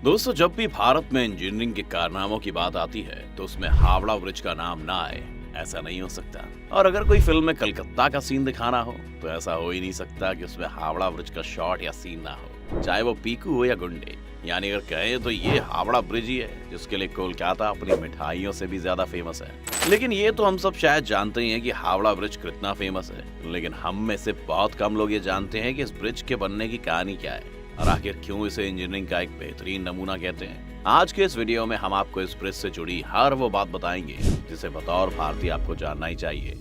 दोस्तों, जब भी भारत में इंजीनियरिंग के कारनामों की बात आती है तो उसमें हावड़ा ब्रिज का नाम ना आए ऐसा नहीं हो सकता। और अगर कोई फिल्म में कलकत्ता का सीन दिखाना हो तो ऐसा हो ही नहीं सकता कि उसमें हावड़ा ब्रिज का शॉट या सीन ना हो, चाहे वो पीकू हो या गुंडे। यानी अगर कहें तो ये हावड़ा ब्रिज ही है जिसके लिए कोलकाता अपनी मिठाइयों से भी ज्यादा फेमस है। लेकिन ये तो हम सब शायद जानते ही हैं कि हावड़ा ब्रिज कितना फेमस है, लेकिन हम में से बहुत कम लोग ये जानते हैं कि इस ब्रिज के बनने की कहानी क्या है और आखिर क्यों इसे इंजीनियरिंग का एक बेहतरीन नमूना कहते हैं। आज के इस वीडियो में हम आपको इस ब्रिज से जुड़ी हर वो बात बताएंगे जिसे बतौर भारतीय आपको जानना ही चाहिए।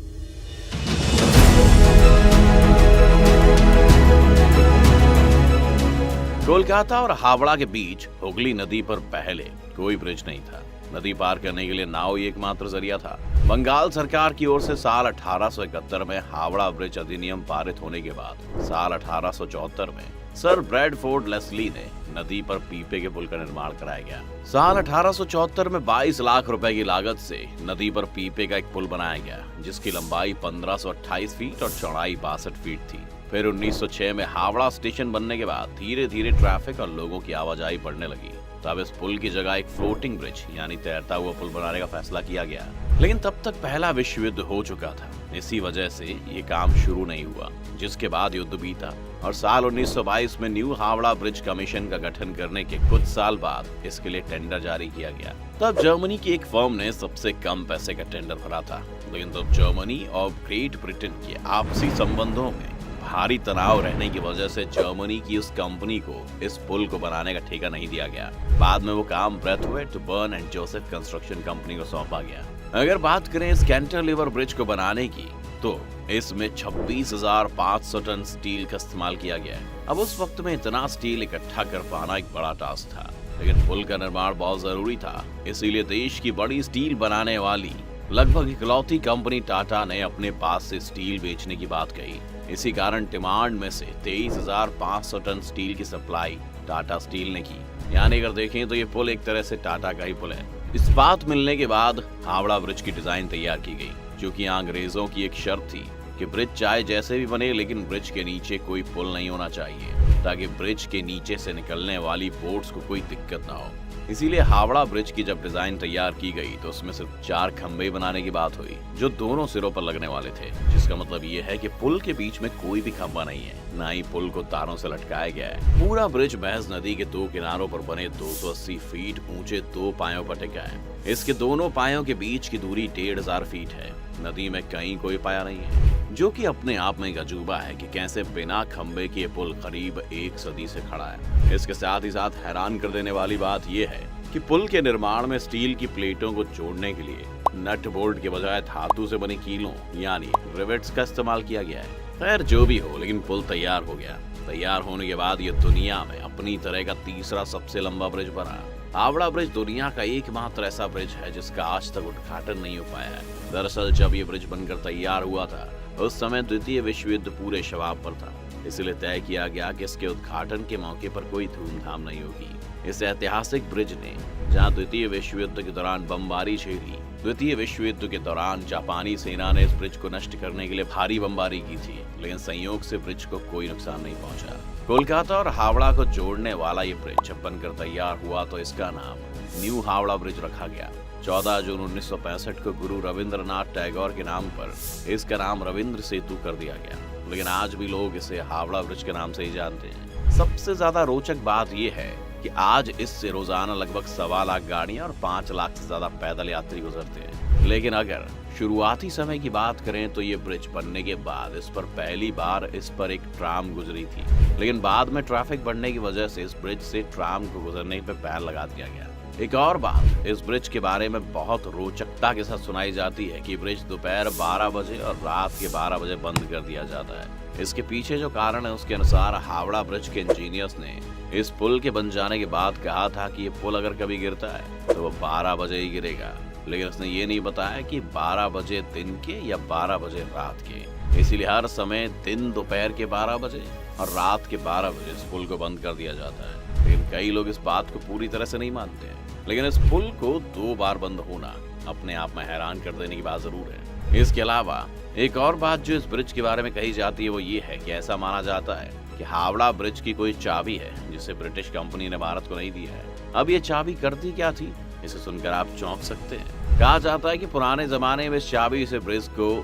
कोलकाता और हावड़ा के बीच हुगली नदी पर पहले कोई ब्रिज नहीं था। नदी पार करने के लिए नाव ही एकमात्र जरिया था। बंगाल सरकार की ओर से साल 1871 में हावड़ा ब्रिज अधिनियम पारित होने के बाद साल 1874 में सर ब्रैडफोर्ड लेस्ली ने नदी पर पीपे के पुल का निर्माण कराया गया। साल 1874 में 22 लाख रुपए की लागत से नदी पर पीपे का एक पुल बनाया गया जिसकी लंबाई 1528 फीट और चौड़ाई 62 फीट थी। फिर 1906 में हावड़ा स्टेशन बनने के बाद धीरे धीरे ट्रैफिक और लोगों की आवाजाही बढ़ने लगी। तब इस पुल की जगह एक फ्लोटिंग ब्रिज यानी तैरता हुआ पुल बनाने का फैसला किया गया। लेकिन तब तक पहला विश्व युद्ध हो चुका था, इसी वजह से ये काम शुरू नहीं हुआ, जिसके बाद युद्ध बीता और साल 1922 में न्यू हावड़ा ब्रिज कमीशन का गठन करने के कुछ साल बाद इसके लिए टेंडर जारी किया गया। तब जर्मनी की एक फर्म ने सबसे कम पैसे का टेंडर भरा था, लेकिन तब जर्मनी और ग्रेट ब्रिटेन के आपसी संबंधों में भारी तनाव रहने की वजह से जर्मनी की उस कंपनी को इस पुल को बनाने का ठेका नहीं दिया गया। बाद में वो काम Braithwaite Burn and Joseph Construction Company को सौंपा गया। अगर बात करें इस कैंटिलीवर ब्रिज को बनाने की तो इसमें 26,500 टन स्टील का इस्तेमाल किया गया है। अब उस वक्त में इतना स्टील इकट्ठा कर पाना एक बड़ा टास्क था, लेकिन पुल का निर्माण बहुत जरूरी था। इसीलिए देश की बड़ी स्टील बनाने वाली लगभग इकलौती कंपनी टाटा ने अपने पास से स्टील बेचने की बात कही। इसी कारण डिमांड में से 23,500 टन स्टील की सप्लाई टाटा स्टील ने की। यानी अगर देखें तो ये पुल एक तरह से टाटा का ही पुल है। इस्पात मिलने के बाद हावड़ा ब्रिज की डिजाइन तैयार की गई, जो कि अंग्रेजों की एक शर्त थी कि ब्रिज चाहे जैसे भी बने लेकिन ब्रिज के नीचे कोई पुल नहीं होना चाहिए, ताकि ब्रिज के नीचे से निकलने वाली बोट्स को कोई दिक्कत ना हो। इसीलिए हावड़ा ब्रिज की जब डिजाइन तैयार की गई तो उसमें सिर्फ 4 खंभे बनाने की बात हुई जो दोनों सिरों पर लगने वाले थे, जिसका मतलब ये है कि पुल के बीच में कोई भी खंभा नहीं है, ना ही पुल को तारों से लटकाया गया है। पूरा ब्रिज महज नदी के 2 किनारों पर बने 280 फीट ऊंचे 2 पायों पर टिका है। इसके दोनों पायों के बीच की दूरी 1,500 फीट है। नदी में कहीं कोई पाया नहीं है, जो कि अपने आप में एक अजूबा है कि कैसे बिना खंभे के पुल करीब 1 सदी से खड़ा है। इसके साथ ही साथ हैरान कर देने वाली बात यह है कि पुल के निर्माण में स्टील की प्लेटों को जोड़ने के लिए नट बोल्ट के बजाय धातु से बनी कीलों यानी रिवेट्स का इस्तेमाल किया गया है। खैर जो भी हो, लेकिन पुल तैयार हो गया। तैयार होने के बाद ये दुनिया में अपनी तरह का तीसरा सबसे लंबा ब्रिज बना। हावड़ा ब्रिज दुनिया का एकमात्र ऐसा ब्रिज है जिसका आज तक उद्घाटन नहीं हो पाया है। दरअसल जब ये ब्रिज बनकर तैयार हुआ था उस समय द्वितीय विश्व युद्ध पूरे शबाब पर था, इसलिए तय किया गया कि इसके उद्घाटन के मौके पर कोई धूमधाम नहीं होगी। इस ऐतिहासिक ब्रिज ने जहां द्वितीय विश्व युद्ध के दौरान बमबारी झेली, द्वितीय विश्व युद्ध के दौरान जापानी सेना ने इस ब्रिज को नष्ट करने के लिए भारी बमबारी की थी, लेकिन संयोग से ब्रिज को कोई नुकसान नहीं पहुंचा। कोलकाता और हावड़ा को जोड़ने वाला ये ब्रिज जब बनकर तैयार हुआ तो इसका नाम न्यू हावड़ा ब्रिज रखा गया। 14 जून 1965 को गुरु रविंद्रनाथ टैगोर के नाम पर इसका नाम रविंद्र सेतु कर दिया गया, लेकिन आज भी लोग इसे हावड़ा ब्रिज के नाम से ही जानते हैं। सबसे ज्यादा रोचक बात यह है कि आज इससे रोजाना लगभग 1.25 लाख गाड़ियां और 5 लाख से ज्यादा पैदल यात्री गुजरते हैं। लेकिन अगर शुरुआती समय की बात करें तो ये ब्रिज बनने के बाद इस पर पहली बार इस पर एक ट्राम गुजरी थी, लेकिन बाद में ट्रैफिक बढ़ने की वजह से इस ब्रिज से ट्राम को गुजरने पर बैन लगा दिया गया। एक और बात इस ब्रिज के बारे में बहुत रोचकता के साथ सुनाई जाती है कि ब्रिज दोपहर 12 बजे और रात के 12 बजे बंद कर दिया जाता है। इसके पीछे जो कारण है उसके अनुसार हावड़ा ब्रिज के इंजीनियर्स ने इस पुल के बन जाने के बाद कहा था कि ये पुल अगर कभी गिरता है तो वो 12 बजे ही गिरेगा, लेकिन उसने ये नहीं बताया कि 12 बजे दिन के या 12 बजे रात के। इसीलिए हर समय दिन दोपहर के 12 बजे और रात के 12 बजे इस पुल को बंद कर दिया जाता है। लेकिन कई लोग इस बात को पूरी तरह से नहीं मानते हैं, लेकिन इस पुल को 2 बार बंद होना अपने आप में हैरान कर देने की बात जरूर है। इसके अलावा एक और बात जो इस ब्रिज के बारे में कही जाती है वो ये है कि ऐसा माना जाता है कि हावड़ा ब्रिज की कोई चाबी है जिसे ब्रिटिश कंपनी ने भारत को नहीं दी है। अब ये चाबी करती क्या थी, इसे सुनकर आप चौंक सकते हैं। कहा जाता है कि पुराने जमाने में इस चाबी से ब्रिज को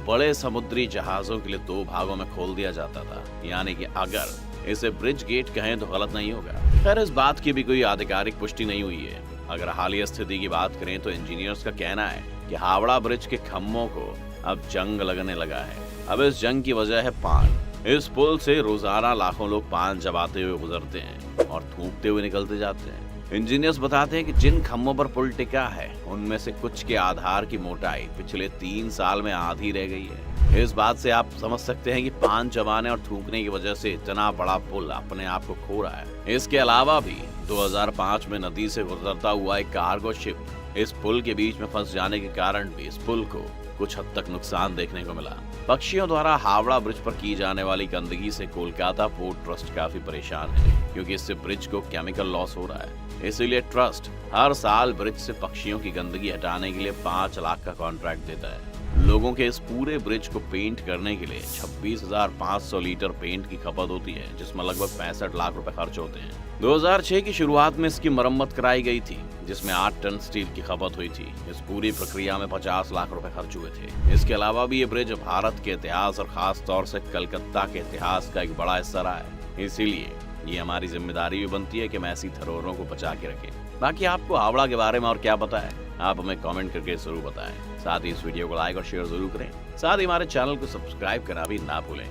बड़े समुद्री जहाजों के लिए 2 भागों में खोल दिया जाता था, यानी कि अगर इसे ब्रिज गेट कहें तो गलत नहीं होगा। खैर, इस बात की भी कोई आधिकारिक पुष्टि नहीं हुई है। अगर हालिया स्थिति की बात करें तो इंजीनियर्स का कहना है कि हावड़ा ब्रिज के खम्भों को अब जंग लगने लगा है। अब इस जंग की वजह है पान। इस पुल से रोजाना लाखों लोग पान चबाते हुए गुजरते हैं और थूकते हुए निकलते जाते हैं। इंजीनियर्स बताते हैं कि जिन खम्भों पर पुल टिका है उनमें से कुछ के आधार की मोटाई पिछले 3 साल में आधी रह गई है। इस बात से आप समझ सकते हैं कि पान चबाने और थूकने की वजह से इतना बड़ा पुल अपने आप को खो रहा है। इसके अलावा भी 2005 में नदी से गुजरता हुआ एक कार्गो शिप इस पुल के बीच में फंस जाने के कारण भी इस पुल को कुछ हद तक नुकसान देखने को मिला। पक्षियों द्वारा हावड़ा ब्रिज पर की जाने वाली गंदगी से कोलकाता पोर्ट ट्रस्ट काफी परेशान है, क्योंकि इससे ब्रिज को केमिकल लॉस हो रहा है। इसीलिए ट्रस्ट हर साल ब्रिज से पक्षियों की गंदगी हटाने के लिए 5 लाख का कॉन्ट्रैक्ट देता है। लोगों के इस पूरे ब्रिज को पेंट करने के लिए 26,500 लीटर पेंट की खपत होती है, जिसमें लगभग 65 लाख रुपए खर्च होते हैं। 2006 की शुरुआत में इसकी मरम्मत कराई गई थी, जिसमें 8 टन स्टील की खपत हुई थी। इस पूरी प्रक्रिया में 50 लाख रुपए खर्च हुए थे। इसके अलावा भी ये ब्रिज भारत के इतिहास और खास तौर से कलकत्ता के इतिहास का एक बड़ा हिस्सा रहा है। इसीलिए ये हमारी जिम्मेदारी भी बनती है कि हम ऐसी धरोहरों को बचा के रखें। बाकी आपको हावड़ा के बारे में और क्या पता है, आप हमें कमेंट करके जरूर बताएं। साथ ही इस वीडियो को लाइक और शेयर जरूर करें। साथ ही हमारे चैनल को सब्सक्राइब करना भी ना भूलें।